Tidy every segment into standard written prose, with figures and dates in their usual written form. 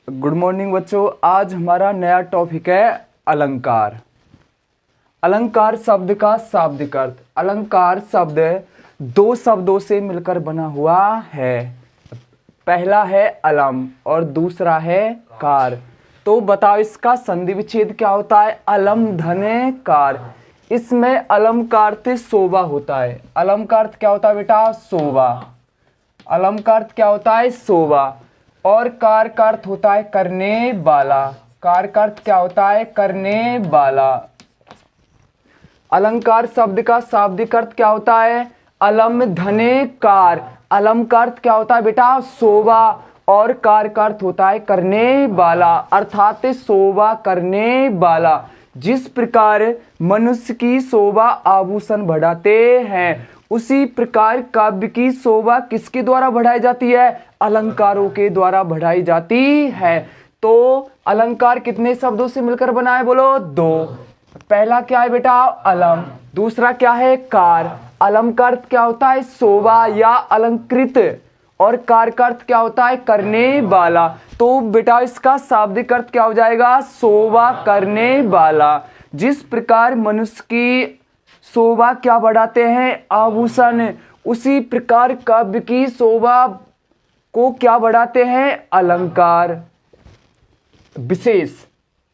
Good morning बच्चों। आज हमारा नया टॉपिक है अलंकार। अलंकार शब्द का शाब्दिक अर्थ। अलंकार शब्द दो शब्दों से मिलकर बना हुआ है। पहला है अलम और दूसरा है कार। तो बताओ इसका संधि विच्छेद क्या होता है? अलम धने कार। इसमें अलम का अर्थ शोभा होता है। अलम का अर्थ क्या होता है बेटा? शोभा। अलम का अर्थ क्या होता है? शोभा। और कार का अर्थ होता है करने वाला। कार का अर्थ क्या होता है? करने वाला। अलंकार शब्द का शाब्दिक अर्थ क्या होता है? अलम धने कार। अलम का अर्थ क्या होता है बेटा? शोभा। और कार का अर्थ होता है करने वाला, अर्थात शोभा करने वाला। जिस प्रकार मनुष्य की शोभा आभूषण बढ़ाते हैं, उसी प्रकार काव्य की शोभा किसके द्वारा बढ़ाई जाती है? अलंकारों के द्वारा बढ़ाई जाती है। तो अलंकार कितने शब्दों से मिलकर बना है? बोलो। दो। पहला क्या है बेटा? अलम। दूसरा क्या है? कार। अलम का अर्थ क्या होता है? शोभा या अलंकृत। और कार का अर्थ क्या होता है? करने वाला। तो बेटा इसका शाब्दिक अर्थ क्या हो जाएगा? शोभा करने वाला। जिस प्रकार मनुष्य की शोभा क्या बढ़ाते हैं? आभूषण, उसी प्रकार काव्य की शोभा को क्या बढ़ाते हैं? अलंकार। विशेष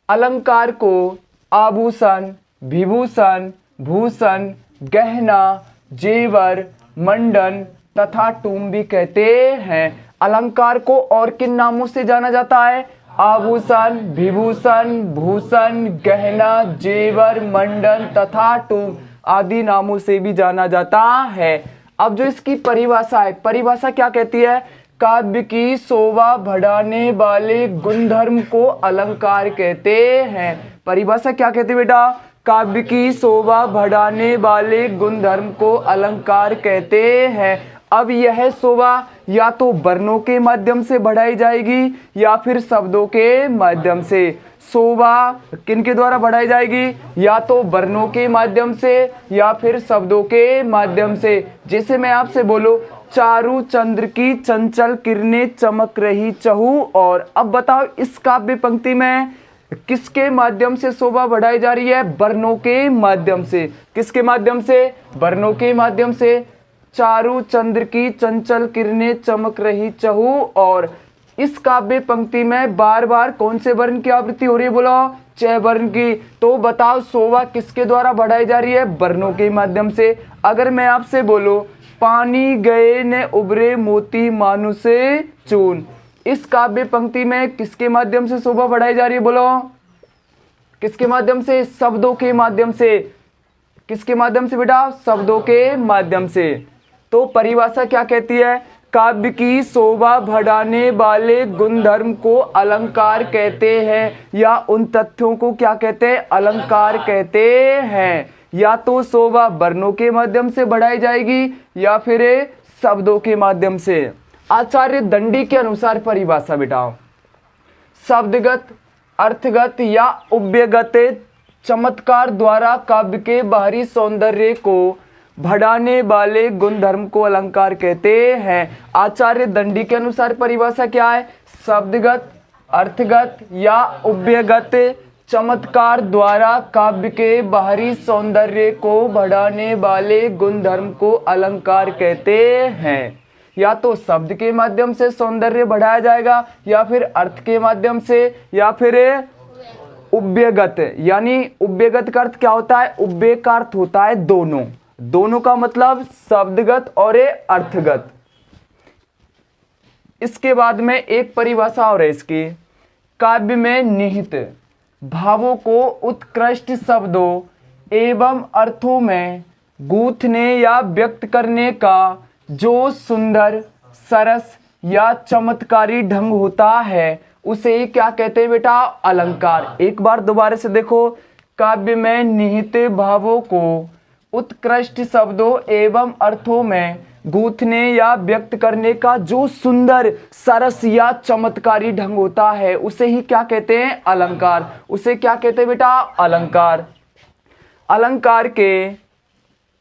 अलंकार को आभूषण, विभूषण, भूषण, गहना, जेवर, मंडन तथा टूम भी कहते हैं। अलंकार को और किन नामों से जाना जाता है? आभूषण, विभूषण, भूषण, गहना, जेवर, मंडन तथा टूम आदि नामों से भी जाना जाता है। अब जो इसकी परिभाषा है, परिभाषा क्या कहती है? काव्य की शोभा बढ़ाने वाले गुणधर्म को अलंकार कहते हैं। परिभाषा क्या कहती है बेटा? काव्य की शोभा बढ़ाने वाले गुणधर्म को अलंकार कहते हैं। अब यह शोभा या तो वर्णों के माध्यम से बढ़ाई जाएगी या फिर शब्दों के माध्यम से। शोभा किनके द्वारा बढ़ाई जाएगी? या तो वर्णों के माध्यम से या फिर शब्दों के माध्यम से। जैसे मैं आपसे बोलूं, चारू चंद्र की चंचल किरणें चमक रही चहु और। अब बताओ इस काव्य पंक्ति में किसके माध्यम से शोभा बढ़ाई जा रही है? वर्णों के माध्यम से। किसके माध्यम से? वर्णों के माध्यम से। चारू चंद्र की चंचल किरणें चमक रही चहु और। इस काव्य पंक्ति में बार बार कौन से वर्ण की आवृत्ति हो रही है? बोलो। च वर्ण की। तो बताओ शोभा किसके द्वारा बढ़ाई जा रही है? वर्णों के माध्यम से। अगर मैं आपसे बोलूं, पानी गए ने उबरे मोती मानुषे चून, इस काव्य पंक्ति में किसके माध्यम से शोभा बढ़ाई जा रही है? बोलो। किसके माध्यम से? शब्दों के माध्यम से। किसके माध्यम से बेटा? शब्दों के माध्यम से। तो परिभाषा क्या कहती है? काव्य की शोभा बढ़ाने वाले गुणधर्म को अलंकार कहते हैं, या उन तथ्यों को क्या कहते हैं? अलंकार कहते हैं। या तो शोभा वर्णों के माध्यम से बढ़ाई जाएगी या फिर शब्दों के माध्यम से। आचार्य दंडी के अनुसार परिभाषा बेटा, शब्दगत, अर्थगत या उव्यगत चमत्कार द्वारा काव्य के बाहरी सौंदर्य को बढ़ाने वाले गुणधर्म को अलंकार कहते हैं। आचार्य दंडी के अनुसार परिभाषा क्या है? शब्दगत, अर्थगत या उव्यगत चमत्कार द्वारा काव्य के बाहरी सौंदर्य को बढ़ाने वाले गुणधर्म को अलंकार कहते हैं। या तो शब्द के माध्यम से सौंदर्य बढ़ाया जाएगा या फिर अर्थ के माध्यम से या फिर उव्यगत। यानी उव्यगत का अर्थ क्या होता है? उव्य का अर्थ होता है दोनों। दोनों का मतलब शब्दगत और अर्थगत। इसके बाद में एक परिभाषा और है इसकी, काव्य में निहित भावों को उत्कृष्ट शब्दों एवं अर्थों में गूंथने या व्यक्त करने का जो सुंदर, सरस या चमत्कारी ढंग होता है, उसे क्या कहते हैं बेटा? अलंकार। एक बार दोबारा से देखो, काव्य में निहित भावों को उत्कृष्ट शब्दों एवं अर्थों में गूंथने या व्यक्त करने का जो सुंदर, सरस या चमत्कारी ढंग होता है, उसे ही क्या कहते हैं? अलंकार। उसे क्या कहते हैं बेटा? अलंकार। अलंकार के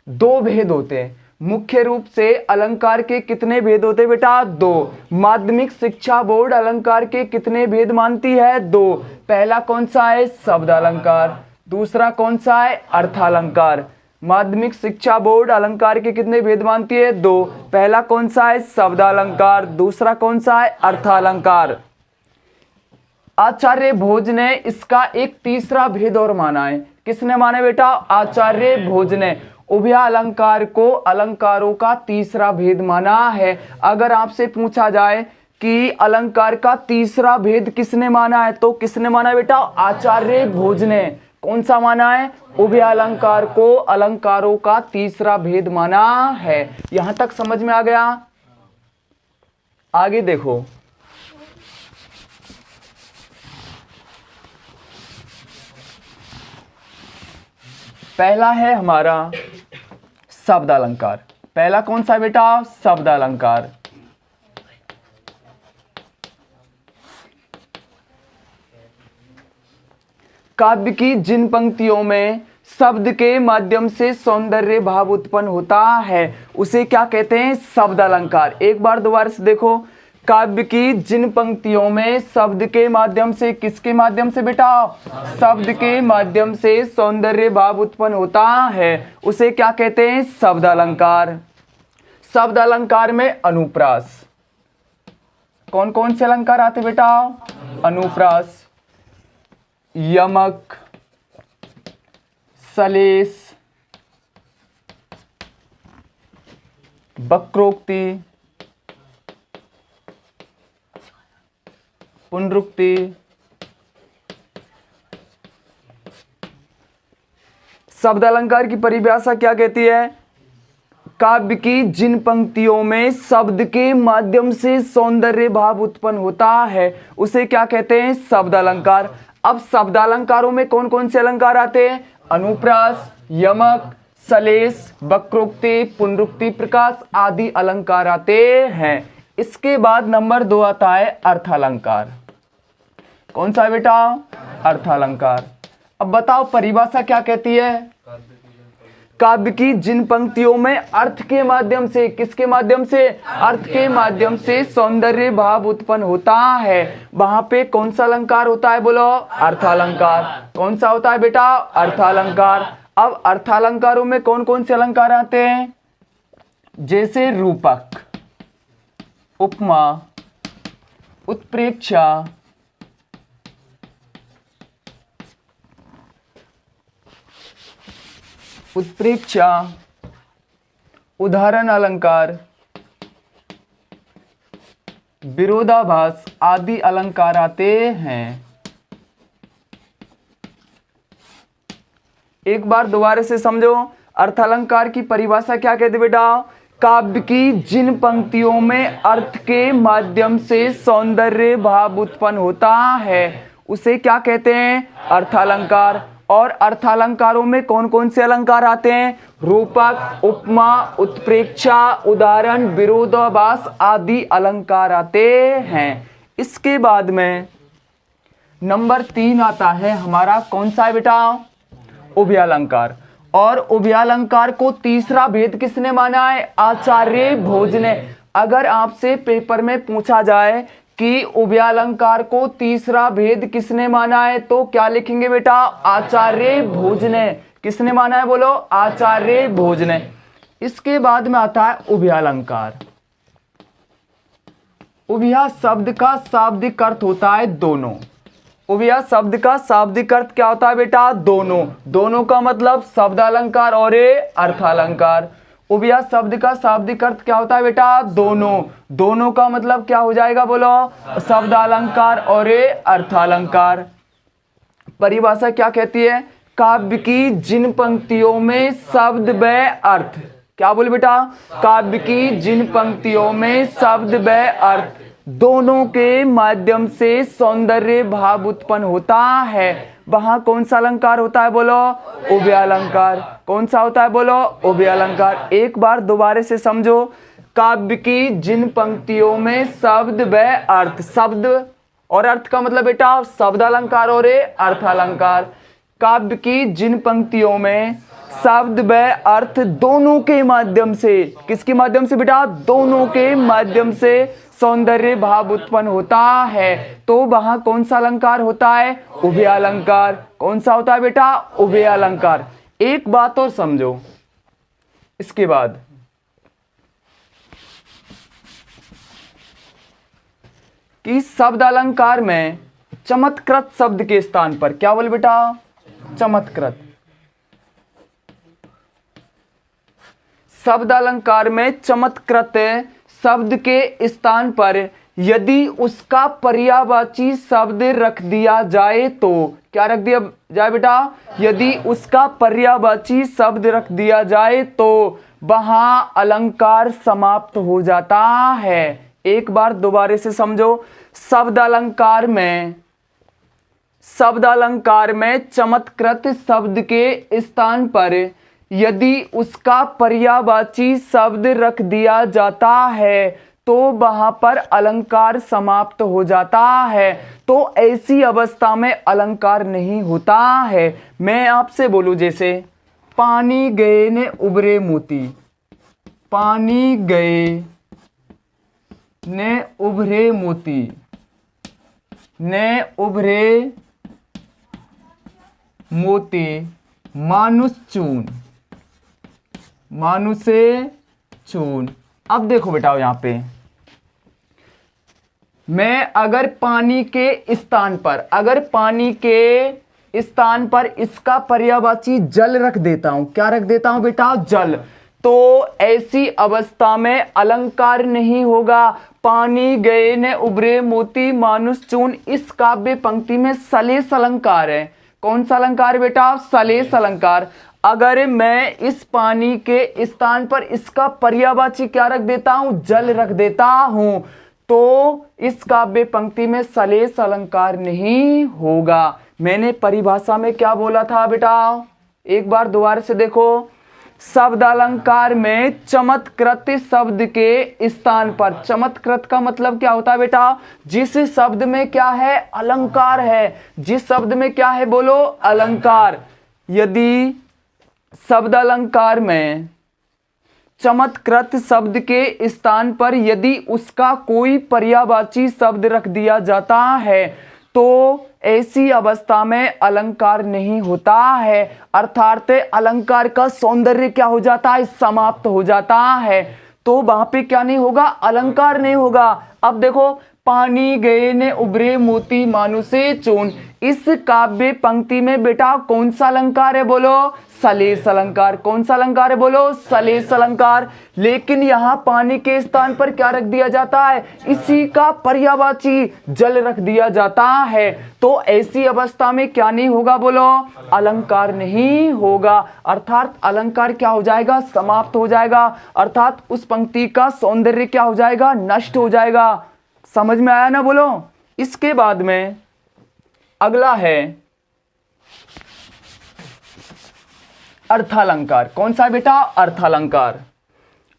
दो भेद होते हैं। मुख्य रूप से अलंकार के कितने भेद होते हैं बेटा? 2। माध्यमिक शिक्षा बोर्ड अलंकार के कितने भेद मानती है? 2। पहला कौन सा है? शब्द अलंकार। दूसरा कौन सा है? अर्थालंकार। माध्यमिक शिक्षा बोर्ड अलंकार के कितने भेद मानती है? 2। पहला कौन सा है? शब्द अलंकार। दूसरा कौन सा है? अर्थालंकार। आचार्य भोज ने इसका एक तीसरा भेद और माना है। किसने माना बेटा? आचार्य भोज ने उभया अलंकार को अलंकारों का तीसरा भेद माना है। अगर आपसे पूछा जाए कि अलंकार का तीसरा भेद किसने माना है, तो किसने माना है बेटा? आचार्य भोज ने। कौन सा माना है? उभया अलंकार को अलंकारों का तीसरा भेद माना है। यहां तक समझ में आ गया? आगे देखो, पहला है हमारा शब्द अलंकार। पहला कौन सा बेटा? शब्द अलंकार। काव्य की जिन पंक्तियों में शब्द के माध्यम से सौंदर्य भाव उत्पन्न होता है उसे क्या कहते हैं? शब्द अलंकार। एक बार दोबारा से देखो, काव्य की जिन पंक्तियों में शब्द के माध्यम से, किसके माध्यम से बेटा? शब्द के माध्यम से सौंदर्य भाव उत्पन्न होता है उसे क्या कहते हैं? शब्द अलंकार। शब्द अलंकार में अनुप्रास, कौन कौन से अलंकार आते बेटा? अनुप्रास, यमक, सलेस, वक्रोक्ति, पुनरुक्ति, शब्द अलंकार की परिभाषा क्या कहती है? काव्य की जिन पंक्तियों में शब्द के माध्यम से सौंदर्य भाव उत्पन्न होता है उसे क्या कहते हैं? शब्द अलंकार। अब शब्द अलंकारों में कौन कौन से अलंकार आते हैं? अनुप्रास, यमक, सलेस, वक्रोक्ति, पुनरुक्ति, प्रकाश आदि अलंकार आते हैं। इसके बाद नंबर 2 आता है अर्थालंकार। कौन सा है बेटा? अर्थालंकार। अब बताओ परिभाषा क्या कहती है? काव्य की जिन पंक्तियों में अर्थ के माध्यम से, किसके माध्यम से? अर्थ के माध्यम से सौंदर्य भाव उत्पन्न होता है वहां पे कौन सा अलंकार होता है? बोलो, अर्थालंकार। कौन सा होता है बेटा? अर्थालंकार। अब अर्थालंकारों में कौन कौन से अलंकार आते हैं? जैसे रूपक, उपमा, उत्प्रेक्षा, उदाहरण अलंकार, विरोधाभास आदि अलंकार आते हैं। एक बार दोबारा से समझो, अर्थालंकार की परिभाषा क्या कहती बेटा? काव्य की जिन पंक्तियों में अर्थ के माध्यम से सौंदर्य भाव उत्पन्न होता है उसे क्या कहते हैं? अर्थालंकार। और अर्थालंकारों में कौन कौन से अलंकार आते हैं? रूपक, उपमा, उत्प्रेक्षा, उदाहरण, विरोधाभास आदि अलंकार आते हैं। इसके बाद में नंबर 3 आता है हमारा, कौन सा है बेटा? उभयालंकार। और उभयालंकार को तीसरा भेद किसने माना है? आचार्य भोज ने। अगर आपसे पेपर में पूछा जाए कि उभयालंकार को तीसरा भेद किसने माना है तो क्या लिखेंगे बेटा? आचार्य भोज ने। किसने माना है? बोलो, आचार्य भोज ने। इसके बाद में आता है उभयालंकार। उभया शब्द का शाब्दिक अर्थ होता है दोनों। उभया शब्द का शाब्दिक अर्थ क्या होता है बेटा? दोनों। दोनों का मतलब शब्द अलंकार और अर्थालंकार। उभया शब्द का शाब्दिक अर्थ क्या होता है बेटा? दोनों। दोनों का मतलब क्या हो जाएगा? बोलो, शब्द अलंकार और अर्थालंकार। परिभाषा क्या कहती है? काव्य की जिन पंक्तियों में शब्द व अर्थ, क्या बोले बेटा? काव्य की जिन पंक्तियों में शब्द व अर्थ दोनों के माध्यम से सौंदर्य भाव उत्पन्न होता है वहां कौन सा अलंकार होता है? बोलो, उभयालंकार। कौन सा होता है? बोलो, उभयालंकार। एक बार दोबारा से समझो, काव्य की जिन पंक्तियों में शब्द व अर्थ, शब्द और अर्थ का मतलब बेटा शब्द अलंकार और अर्थालंकार। काव्य की जिन पंक्तियों में शब्द व अर्थ दोनों के माध्यम से, किसके माध्यम से बेटा, दोनों के माध्यम से सौंदर्य भाव उत्पन्न होता है, तो वहां कौन सा अलंकार होता है, उभय अलंकार। कौन सा होता है बेटा, उभय अलंकार। एक बात और समझो, इसके बाद कि शब्द अलंकार में चमत्कृत शब्द के स्थान पर, क्या बोल बेटा, चमत्कृत। शब्द अलंकार में चमत्कृत शब्द के स्थान पर यदि उसका पर्यायवाची शब्द रख दिया जाए तो, क्या रख दिया जाए बेटा, यदि उसका पर्यायवाची शब्द रख दिया जाए तो वहां अलंकार समाप्त हो जाता है। एक बार दोबारा से समझो, शब्द अलंकार में चमत्कृत शब्द के स्थान पर यदि उसका पर्यायवाची शब्द रख दिया जाता है तो वहां पर अलंकार समाप्त हो जाता है, तो ऐसी अवस्था में अलंकार नहीं होता है। मैं आपसे बोलूं, जैसे पानी गए ने उभरे मोती, पानी गए ने उभरे मोती, ने उभरे मोती मानुष चून, मानुषे चून। अब देखो बेटा, यहां पे मैं अगर पानी के स्थान पर, अगर पानी के स्थान पर इसका पर्यायवाची जल रख देता हूं, क्या रख देता हूं बेटा, जल, तो ऐसी अवस्था में अलंकार नहीं होगा। पानी गए ने उभरे मोती मानुष चून, इस काव्य पंक्ति में सलेस अलंकार है। कौन सा अलंकार है बेटा, सलेस अलंकार। अगर मैं इस पानी के स्थान पर इसका पर्यायवाची क्या रख देता हूं, जल रख देता हूं, तो इस काव्य पंक्ति में सलेस अलंकार नहीं होगा। मैंने परिभाषा में क्या बोला था बेटा, एक बार दोबारा से देखो, शब्द अलंकार में चमत्कृत शब्द के स्थान पर, चमत्कृत का मतलब क्या होता है बेटा, जिस शब्द में क्या है, अलंकार है, जिस शब्द में क्या है बोलो, अलंकार। यदि शब्द अलंकार में चमत्कृत शब्द के स्थान पर यदि उसका कोई पर्यायवाची शब्द रख दिया जाता है तो ऐसी अवस्था में अलंकार नहीं होता है, अर्थात अलंकार का सौंदर्य क्या हो जाता है, समाप्त हो जाता है, तो वहां पे क्या नहीं होगा, अलंकार नहीं होगा। अब देखो, पानी गए ने उभरे मोती मानुषे चून, इस काव्य पंक्ति में बेटा कौन सा अलंकार है बोलो, सलेस अलंकार। कौन सा अलंकार है बोलो, सलेस अलंकार। लेकिन यहाँ पानी के स्थान पर क्या रख दिया जाता है, इसी का पर्यायवाची जल रख दिया जाता है, तो ऐसी अवस्था में क्या नहीं होगा बोलो, अलंकार नहीं होगा, अर्थात अलंकार क्या हो जाएगा, समाप्त हो जाएगा, अर्थात उस पंक्ति का सौंदर्य क्या हो जाएगा, नष्ट हो जाएगा। समझ में आया ना बोलो। इसके बाद में अगला है अर्थालंकार। कौन सा बेटा, अर्थालंकार।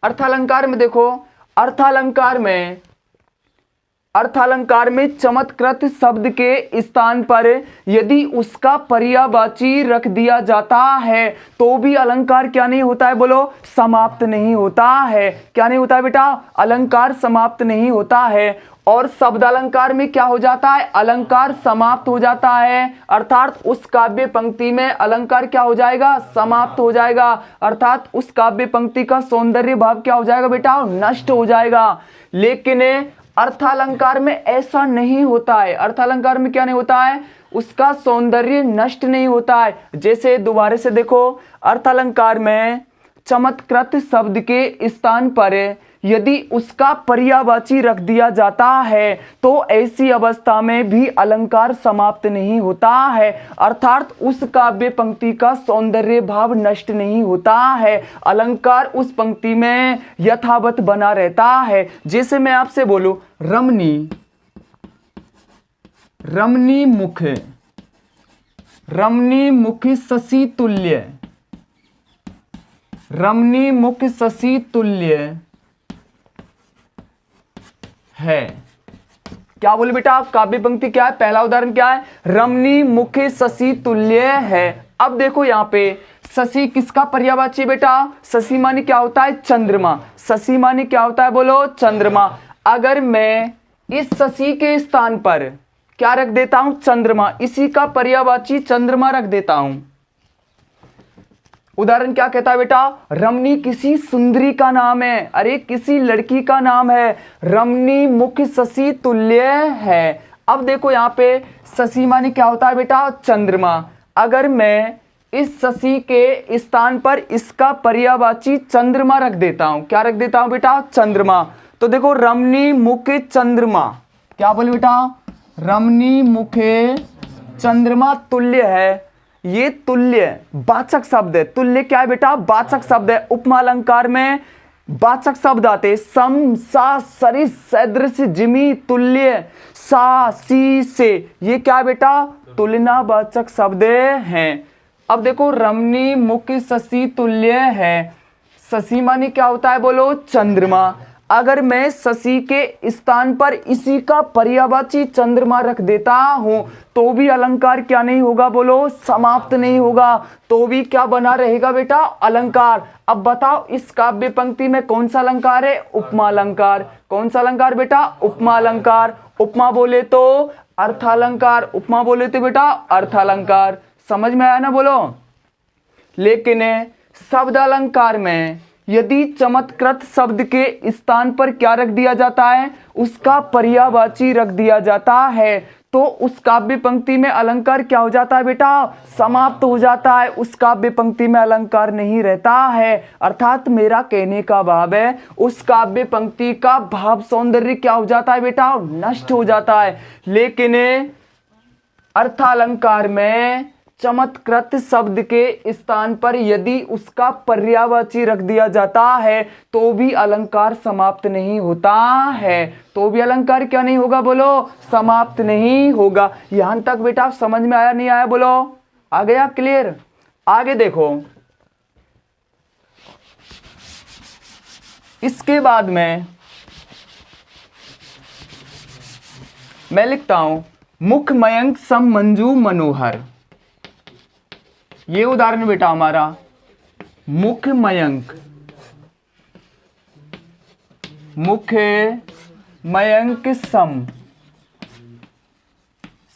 अर्थालंकार में देखो, अर्थालंकार में चमत्कृत शब्द के स्थान पर यदि उसका पर्यायवाची रख दिया जाता है तो भी अलंकार क्या नहीं होता है बोलो, समाप्त नहीं होता है। क्या नहीं होता है बेटा, अलंकार समाप्त नहीं होता है। और शब्द अलंकार में क्या हो जाता है, अलंकार समाप्त हो जाता है, अर्थात उस काव्य पंक्ति में अलंकार क्या हो जाएगा, समाप्त हो जाएगा, अर्थात उस काव्य पंक्ति का सौंदर्य भाव क्या हो जाएगा बेटा, नष्ट हो जाएगा। लेकिन अर्थालंकार में ऐसा नहीं होता है। अर्थालंकार में क्या नहीं होता है, उसका सौंदर्य नष्ट नहीं होता है। जैसे दोबारा से देखो, अर्थालंकार में चमत्कृत शब्द के स्थान पर यदि उसका पर्यायवाची रख दिया जाता है तो ऐसी अवस्था में भी अलंकार समाप्त नहीं होता है, अर्थात उस काव्य पंक्ति का सौंदर्य भाव नष्ट नहीं होता है, अलंकार उस पंक्ति में यथावत बना रहता है। जैसे मैं आपसे बोलूं, रमणी, रमणी मुख, रमणी मुख शशि तुल्य, रमणी मुख शशि तुल्य है। क्या बोले बेटा, काव्य पंक्ति क्या है, पहला उदाहरण क्या है, रमणी मुख शशि तुल्य है। अब देखो यहाँ पे शशि किसका पर्यायवाची बेटा? शशि माने क्या होता है? चंद्रमा। शशि माने क्या होता है? बोलो, चंद्रमा। अगर मैं इस शशि के स्थान पर क्या रख देता हूं? चंद्रमा। इसी का पर्यायवाची चंद्रमा रख देता हूं। उदाहरण क्या कहता है बेटा? रमणी किसी सुंदरी का नाम है। अरे किसी लड़की का नाम है। रमणी मुख शशि तुल्य है। अब देखो यहाँ पे शशि माने क्या होता है बेटा? चंद्रमा। अगर मैं इस शशि के स्थान पर इसका पर्यायवाची चंद्रमा रख देता हूं। क्या रख देता हूं बेटा? चंद्रमा। तो देखो रमणी मुखे चंद्रमा, क्या बोले बेटा? रमणी मुखे चंद्रमा तुल्य है। ये तुल्य वाचक शब्द है। तुल्य क्या है बेटा? वाचक शब्द है। उपमा अलंकार में वाचक शब्द आते, सम, सा, सरिस, सदृश, जिमी, तुल्य, सा, सी, से। ये क्या है बेटा? तुलनावाचक शब्द हैं। अब देखो रमणी मुख शशि तुल्य है। शशि माने क्या होता है? बोलो, चंद्रमा। अगर मैं शशि के स्थान पर इसी का पर्यायवाची चंद्रमा रख देता हूं तो भी अलंकार क्या नहीं होगा? बोलो, समाप्त नहीं होगा। तो भी क्या बना रहेगा बेटा? अलंकार। अब बताओ इस काव्य पंक्ति में कौन सा अलंकार है? उपमा अलंकार। कौन सा अलंकार बेटा? उपमा अलंकार। उपमा बोले तो अर्थालंकार। उपमा बोले तो बेटा अर्थालंकार। समझ में आया ना? बोलो। लेकिन शब्द अलंकार में यदि चमत्कृत शब्द के स्थान पर क्या रख दिया जाता है? उसका पर्यायवाची रख दिया जाता है, तो उस काव्य पंक्ति में अलंकार क्या हो जाता है बेटा? समाप्त हो जाता है। उस काव्य पंक्ति में अलंकार नहीं रहता है। अर्थात मेरा कहने का भाव है उस काव्य पंक्ति का भाव सौंदर्य क्या हो जाता है बेटा? नष्ट हो जाता है। लेकिन अर्थालंकार में चमत्कृत शब्द के स्थान पर यदि उसका पर्यायवाची रख दिया जाता है तो भी अलंकार समाप्त नहीं होता है। तो भी अलंकार क्या नहीं होगा? बोलो, समाप्त नहीं होगा। यहां तक बेटा समझ में आया नहीं आया? बोलो, आ गया? क्लियर? आगे देखो, इसके बाद में मैं लिखता हूं मुख मयंक सम मंजू मनोहर। ये उदाहरण बेटा हमारा मुख मयंक, मुख मयंक सम,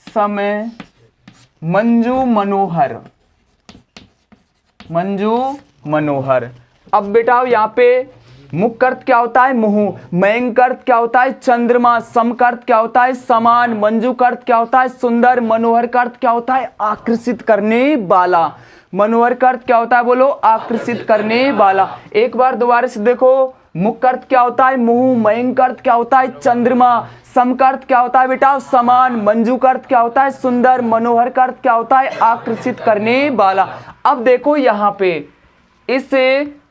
समय मंजू मनोहर, मंजू मनोहर। अब बेटा यहाँ पे मुख का अर्थ क्या होता है? मुंह। मयंक का अर्थ क्या होता है? चंद्रमा। सम का अर्थ क्या होता है? समान। मंजू का अर्थ क्या होता है? सुंदर। मनोहर का अर्थ क्या होता है? आकर्षित करने वाला। मनोहर का अर्थ क्या होता है? बोलो, आकर्षित करने वाला। एक बार दोबारा से देखो, मुख का अर्थ क्या होता है? मुंह। मयंक का अर्थ क्या होता है? चंद्रमा। सम का अर्थ क्या होता है बेटा? समान। मंजू का अर्थ क्या होता है? सुंदर। मनोहर का अर्थ क्या होता है? आकर्षित करने वाला। अब देखो यहाँ पे इस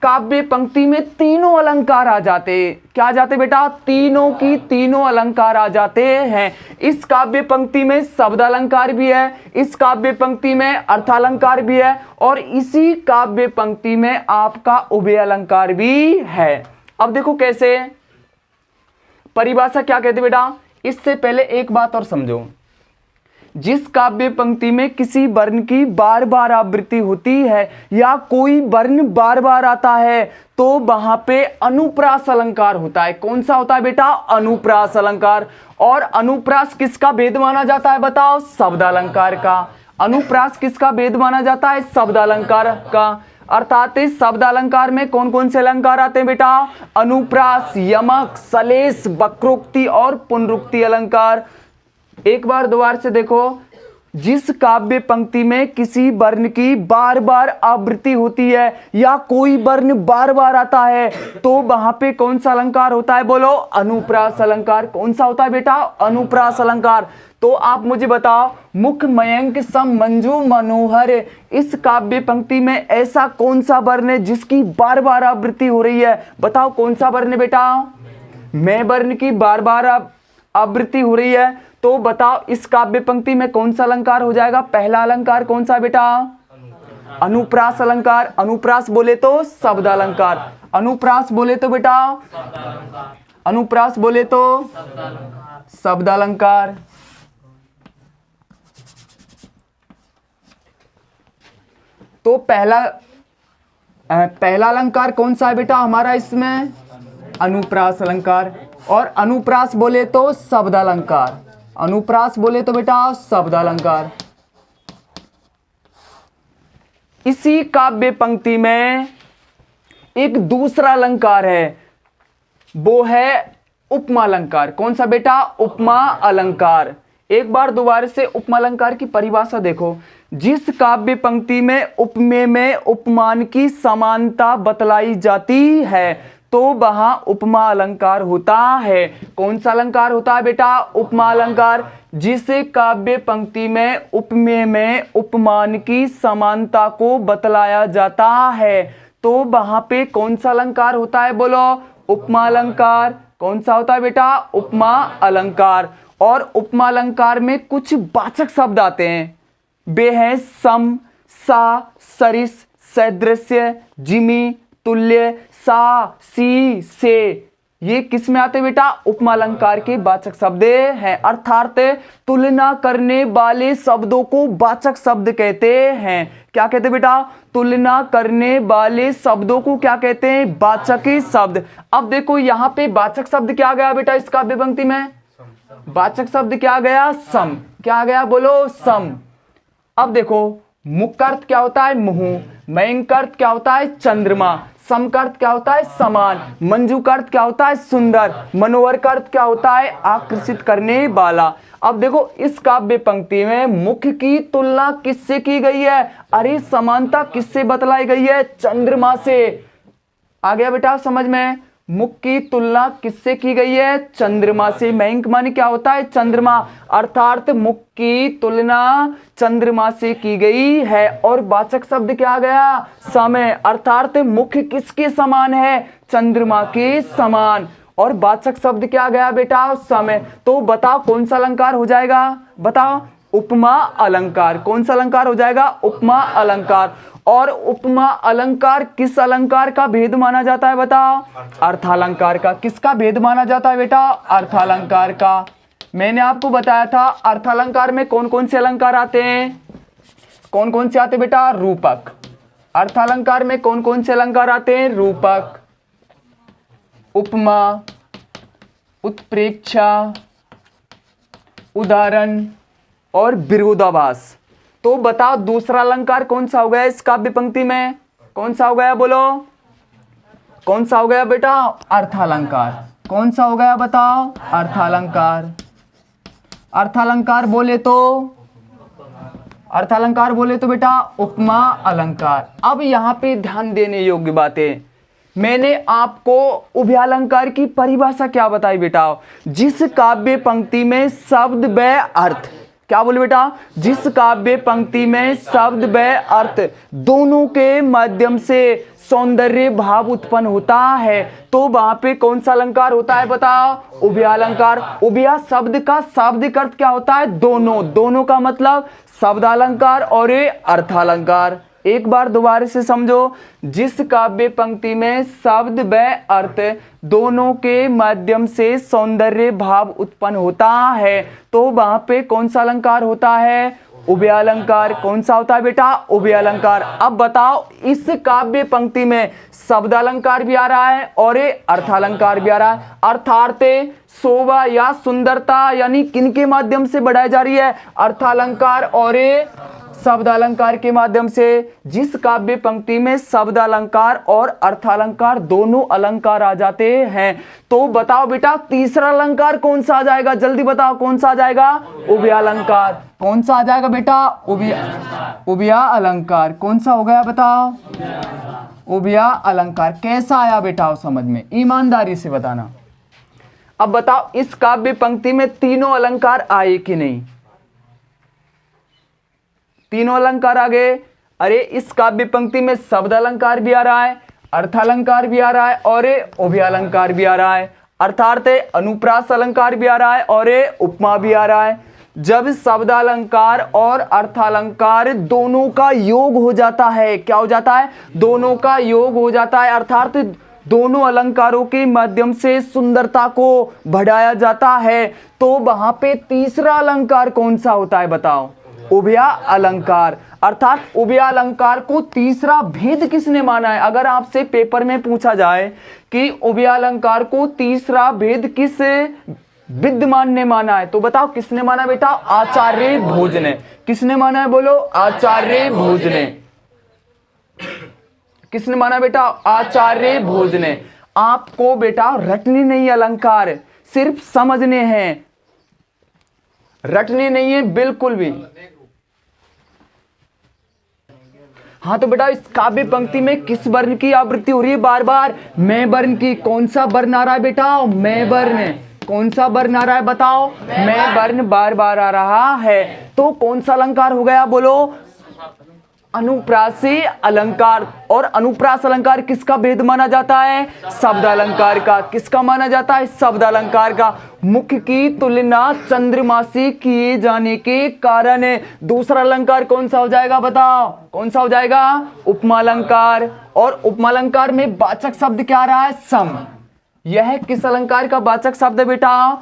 काव्य पंक्ति में तीनों अलंकार आ जाते। क्या आ जाते बेटा? तीनों की तीनों अलंकार आ जाते हैं। इस काव्य पंक्ति में शब्द अलंकार भी है, इस काव्य पंक्ति में अर्थालंकार भी है, और इसी काव्य पंक्ति में आपका उभय अलंकार भी है। अब देखो कैसे परिभाषा क्या कहते बेटा? इससे पहले एक बात और समझो, जिस काव्य पंक्ति में किसी वर्ण की बार बार आवृत्ति होती है या कोई वर्ण बार बार आता है तो वहां पे अनुप्रास अलंकार होता है। कौन सा होता है बेटा? अनुप्रास अलंकार। और अनुप्रास किसका भेद माना जाता है? बताओ, शब्द अलंकार का। अनुप्रास किसका भेद माना जाता है? शब्द अलंकार का। अर्थात इस शब्द अलंकार में कौन कौन से अलंकार आते हैं बेटा? अनुप्रास, यमक, सलेश, वक्रोक्ति और पुनरुक्ति अलंकार। एक बार दोबारा से देखो, जिस काव्य पंक्ति में किसी वर्ण की बार बार आवृत्ति होती है या कोई वर्ण बार बार आता है तो वहां पे कौन सा अलंकार होता है? बोलो, अनुप्रास अलंकार। कौन सा होता है बेटा? अनुप्रास अलंकार। तो आप मुझे बताओ, मुख मयंक सम मंजू मनोहर, इस काव्य पंक्ति में ऐसा कौन सा वर्ण है जिसकी बार बार आवृत्ति हो रही है? बताओ कौन सा वर्ण बेटा? मैं वर्ण की बार बार आवृत्ति हो रही है। तो बताओ इस काव्य पंक्ति में कौन सा अलंकार हो जाएगा? पहला अलंकार कौन सा बेटा? अनुप्रास अलंकार। अनुप्रास बोले तो शब्द अलंकार। अनुप्रास बोले तो बेटा, अनुप्रास बोले तो शब्द अलंकार। तो पहला पहला अलंकार कौन सा है बेटा हमारा इसमें? अनुप्रास अलंकार। और अनुप्रास बोले तो शब्द अलंकार, अनुप्रास बोले तो बेटा शब्द अलंकार। इसी काव्य पंक्ति में एक दूसरा अलंकार है, वो है उपमा अलंकार। कौन सा बेटा? उपमा अलंकार। एक बार दोबारा से उपमा अलंकार की परिभाषा देखो। जिस काव्य पंक्ति में उपमेय में उपमान की समानता बतलाई जाती है तो वहां उपमा अलंकार होता है। कौन सा अलंकार होता है बेटा? उपमा अलंकार। जिस काव्य पंक्ति में उपमेय में उपमान की समानता को बतलाया जाता है तो वहां पे कौन सा अलंकार होता है? बोलो, उपमा अलंकार। कौन सा होता है बेटा? उपमा अलंकार। और उपमा अलंकार में कुछ वाचक शब्द आते हैं, वे हैं सम, सा, सरिस, सदृश्य, जिमी, तुल्य, सा, सी, से। ये किस में आते बेटा? उपमा अलंकार के वाचक शब्द हैं। अर्थात तुलना करने वाले शब्दों को वाचक शब्द कहते हैं। क्या कहते बेटा? तुलना करने वाले शब्दों को क्या कहते हैं? वाचक शब्द। अब देखो यहाँ पे वाचक शब्द क्या गया बेटा इस काव्य पंक्ति में? वाचक शब्द क्या गया? सम। क्या गया? बोलो, सम। अब देखो, मुख का अर्थ क्या होता है? मुंह। मयंक का अर्थ क्या होता है? चंद्रमा। सम का अर्थ क्या होता है? समान। मंजू का अर्थ क्या होता है? सुंदर। मनोहर का अर्थ क्या होता है? आकर्षित करने वाला। अब देखो इस काव्य पंक्ति में मुख की तुलना किससे की गई है? अरे समानता किससे बतलाई गई है? चंद्रमा से। आ गया बेटा समझ में? मुख की तुलना किससे की गई है? चंद्रमा से। मयंक माने क्या होता है? चंद्रमा। अर्थात मुख की तुलना चंद्रमा से की गई है। और वाचक शब्द क्या गया? समय। अर्थात मुख किसके समान है? चंद्रमा के समान। और वाचक शब्द क्या गया बेटा? समय। तो बताओ कौन सा अलंकार हो जाएगा? बताओ, उपमा अलंकार। कौन सा अलंकार हो जाएगा? उपमा अलंकार। और उपमा अलंकार किस अलंकार का भेद माना जाता है? बताओ, अर्थालंकार का। किसका भेद माना जाता है बेटा? अर्थालंकार का। मैंने आपको बताया था अर्थालंकार में कौन कौन से अलंकार आते हैं? कौन कौन से आते बेटा? रूपक। अर्थालंकार में कौन कौन से अलंकार आते हैं? रूपक, उपमा, उत्प्रेक्षा, उदाहरण और विरोधाभास। तो बताओ दूसरा अलंकार कौन सा हो गया इस काव्य पंक्ति में? कौन सा हो गया? बोलो, कौन सा हो गया बेटा? अर्थालंकार। कौन सा हो गया बताओ? अर्थालंकार। अर्थालंकार बोले तो, अर्थालंकार बोले तो बेटा उपमा अलंकार। अब यहाँ पे ध्यान देने योग्य बातें, मैंने आपको उभयालंकार की परिभाषा क्या बताई बेटा? जिस काव्य पंक्ति में शब्द व अर्थ, क्या बोले बेटा? जिस काव्य पंक्ति में शब्द व अर्थ दोनों के माध्यम से सौंदर्य भाव उत्पन्न होता है तो वहां पे कौन सा अलंकार होता है? बताओ, उभयालंकार। उभया शब्द का शाब्दिक अर्थ क्या होता है? दोनों। दोनों का मतलब शब्दालंकार और अर्थालंकार। एक बार दोबारा से समझो, जिस काव्य पंक्ति में शब्द व अर्थ दोनों के माध्यम से सौंदर्य भाव उत्पन्न होता है तो वहां पे कौन सा अलंकार होता है? उभयालंकार। कौन सा होता है बेटा? उभयालंकार। अब बताओ इस काव्य पंक्ति में शब्दालंकार भी आ रहा है और अर्थालंकार भी आ रहा है। अर्थार्थ शोभा या सुंदरता यानी किनके माध्यम से बढ़ाई जा रही है? अर्थालंकार और शब्दालंकार के माध्यम से। जिस काव्य पंक्ति में शब्दालंकार और अर्थालंकार दोनों अलंकार आ जाते हैं तो बताओ बेटा तीसरा अलंकार कौन सा आ जाएगा? जल्दी बताओ कौन सा आ जाएगा? उभयालंकार। कौन सा आ जाएगा बेटा? उभया अलंकार। कौन सा हो गया बताओ? उभया अलंकार। कैसा आया बेटा समझ में? ईमानदारी से बताना। अब बताओ इस काव्य पंक्ति में तीनों अलंकार आए कि नहीं? तीनों अलंकार आ गए। अरे इस काव्य पंक्ति में शब्द अलंकार भी आ रहा है, अर्थालंकार भी आ रहा है और उभयालंकार भी आ रहा है। अर्थात अनुप्रास अलंकार भी आ रहा है और उपमा भी आ रहा है। जब शब्दालंकार और अर्थालंकार दोनों का योग हो जाता है, क्या हो जाता है? दोनों का योग हो जाता है। अर्थात दोनों अलंकारों के माध्यम से सुंदरता को बढ़ाया जाता है तो वहां पे तीसरा अलंकार कौन सा होता है? बताओ, उभया अलंकार। अर्थात उभयालंकार को तीसरा भेद किसने माना है? अगर आपसे पेपर में पूछा जाए कि उभयालंकार को तीसरा भेद किस विद्वान ने माना है, तो बताओ किसने माना बेटा? आचार्य भोज ने। किसने माना है? बोलो, आचार्य भोज ने। किसने माना बेटा? आचार्य भोज ने। आपको बेटा रटने नहीं अलंकार, सिर्फ समझने हैं, रटने नहीं है बिल्कुल भी। हाँ तो बेटा इस काव्य पंक्ति में किस वर्ण की आवृत्ति हो रही है बार बार? मैं वर्ण की। कौन सा वर्ण आ रहा है बेटा? मैं वर्ण। कौन सा वर्ण आ रहा है बताओ? मैं वर्ण बार बार आ रहा है। तो कौन सा अलंकार हो गया? बोलो, अनुप्रासी अलंकार। और अनुप्रास अलंकार किसका भेद माना जाता है? शब्द अलंकार का। किसका माना जाता है? शब्द अलंकार का। मुख की तुलना चंद्रमासी किए जाने के कारण। दूसरा अलंकार कौन सा हो जाएगा बताओ? कौन सा हो जाएगा? उपमा अलंकार। और उपमा अलंकार में वाचक शब्द क्या आ रहा है? सम। यह किस अलंकार का वाचक शब्द है बेटा?